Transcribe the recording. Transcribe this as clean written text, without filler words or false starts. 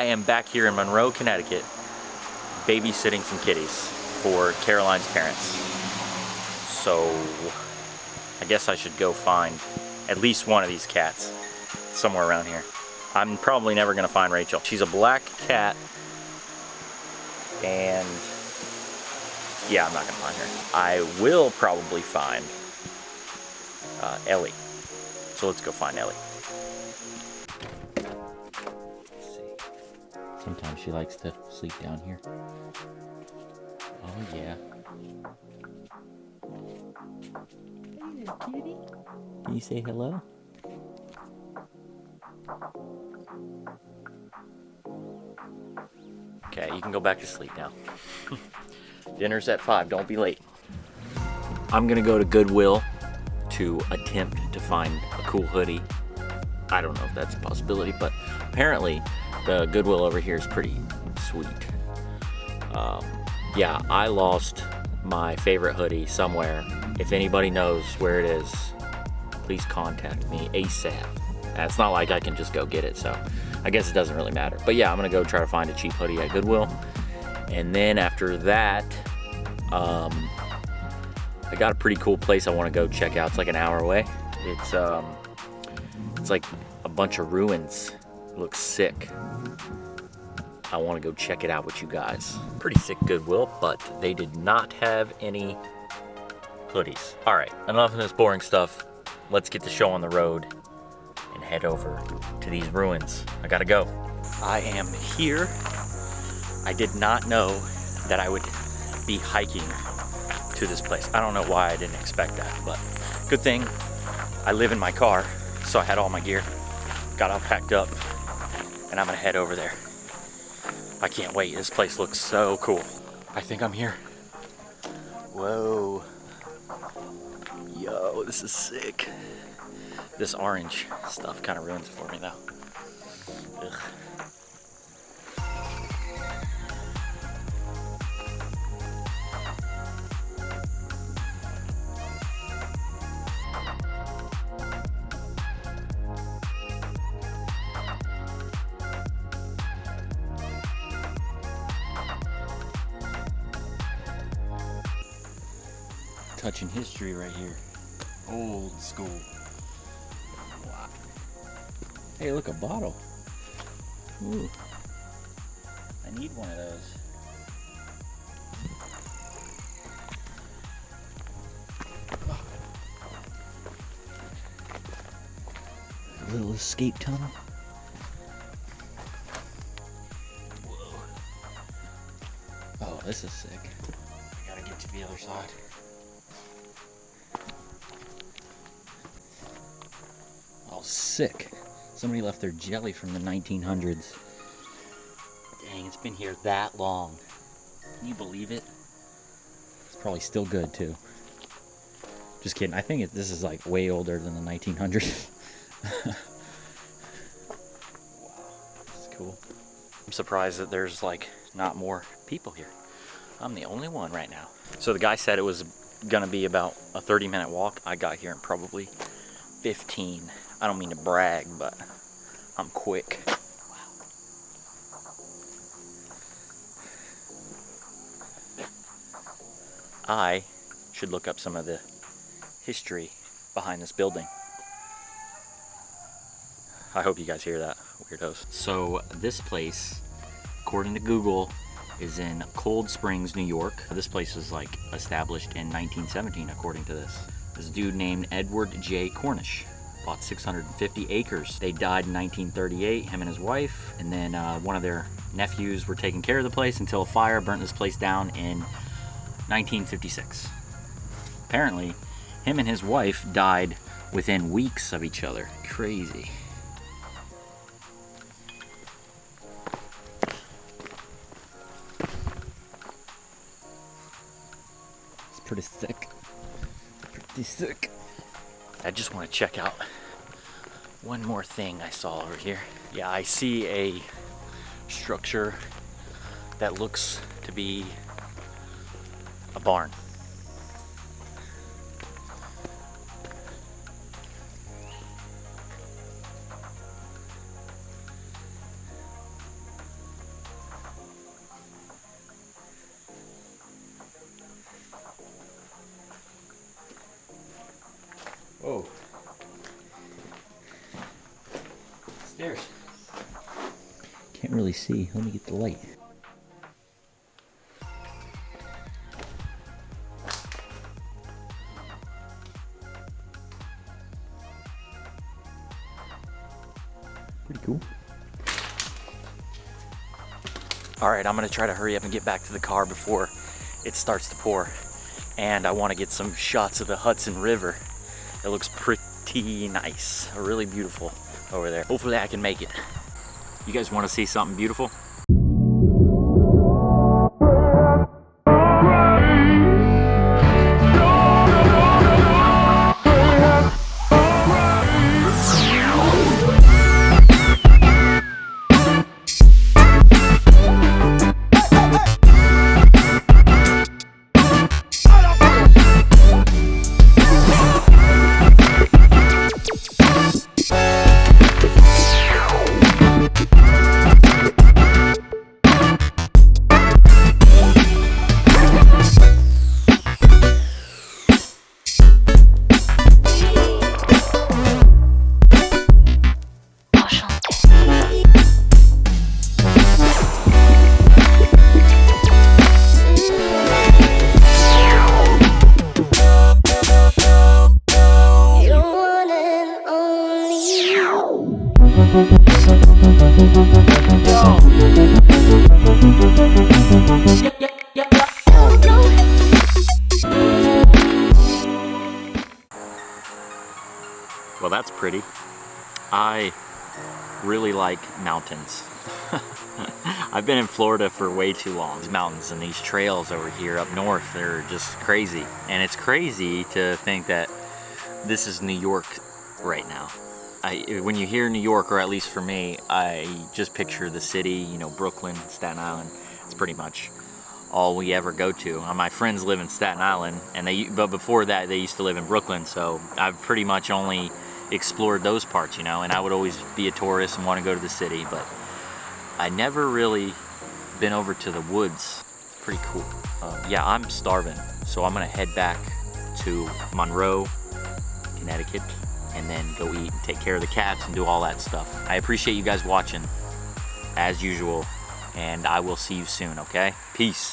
I am back here in Monroe, Connecticut, babysitting some kitties for Caroline's parents. So I guess I should go find at least one of these cats somewhere around here. I'm probably never gonna find Rachel. She's a black cat, and yeah, I'm not gonna find her. I will probably find Ellie. So let's go find Ellie. Let's see. Sometimes she likes to sleep down here. Oh yeah. Hey there, kitty. Can you say hello? Okay, you can go back to sleep now. Dinner's at 5, don't be late. I'm gonna go to Goodwill to attempt to find a cool hoodie. I don't know if that's a possibility, but apparently the Goodwill over here is pretty sweet. Yeah, I lost my favorite hoodie somewhere. If anybody knows where it is, please contact me ASAP. It's not like I can just go get it, so I guess it doesn't really matter. But yeah, I'm gonna go try to find a cheap hoodie at Goodwill. And then after that, I got a pretty cool place I want to go check out. It's like an hour away. It's like a bunch of ruins. It looks sick. I want to go check it out with you guys. Pretty sick Goodwill, but they did not have any hoodies. All right, enough of this boring stuff. Let's get the show on the road and head over to these ruins. I gotta go. I am here. I did not know that I would be hiking to this place. I don't know why I didn't expect that, but good thing I live in my car, so I had all my gear, got all packed up, and I'm gonna head over there. I can't wait. This place looks so cool. I think I'm here. Whoa. Yo, this is sick. This orange stuff kind of ruins it for me though. Ugh. Touching history right here. Old school. Wow. Hey, look, a bottle. Ooh. I need one of those. A little escape tunnel. Whoa. Oh, this is sick. I gotta get to the other side. Sick. Somebody left their jelly from the 1900s. Dang, it's been here that long. Can you believe it? It's probably still good too. Just kidding. I think this is like way older than the 1900s. Wow, this is cool. I'm surprised that there's like not more people here. I'm the only one right now. So the guy said it was gonna be about a 30-minute walk. I got here in probably 15. I don't mean to brag, but I'm quick. Wow. I should look up some of the history behind this building. I hope you guys hear that, weirdos. So this place, according to Google, is in Cold Springs, New York. This place was like established in 1917, according to this. This dude named Edward J. Cornish bought 650 acres. They died in 1938, him and his wife, and then one of their nephews were taking care of the place until a fire burnt this place down in 1956. Apparently, him and his wife died within weeks of each other. Crazy. It's pretty sick. Pretty sick. I just want to check out one more thing I saw over here. Yeah, I see a structure that looks to be a barn. stairs. Can't really see. Let me get the light. Pretty cool. All right, I'm gonna try to hurry up and get back to the car before it starts to pour. And I wanna get some shots of the Hudson River. It looks pretty nice, really beautiful over there. Hopefully I can make it. You guys wanna see something beautiful? Well, that's pretty. I really like mountains. I've been in Florida for way too long. These mountains and these trails over here up north, they're just crazy. And it's crazy to think that this is New York right now. When you hear New York, or at least for me, I just picture the city, you know, Brooklyn, Staten Island. It's pretty much all we ever go to. My friends live in Staten Island, but before that they used to live in Brooklyn, so I've pretty much only explored those parts, you know, and I would always be a tourist and want to go to the city, but I never really been over to the woods. It's pretty cool. Yeah, I'm starving, so I'm gonna head back to Monroe, Connecticut, and then go eat and take care of the cats and do all that stuff. I appreciate you guys watching, as usual, and I will see you soon, okay? Peace.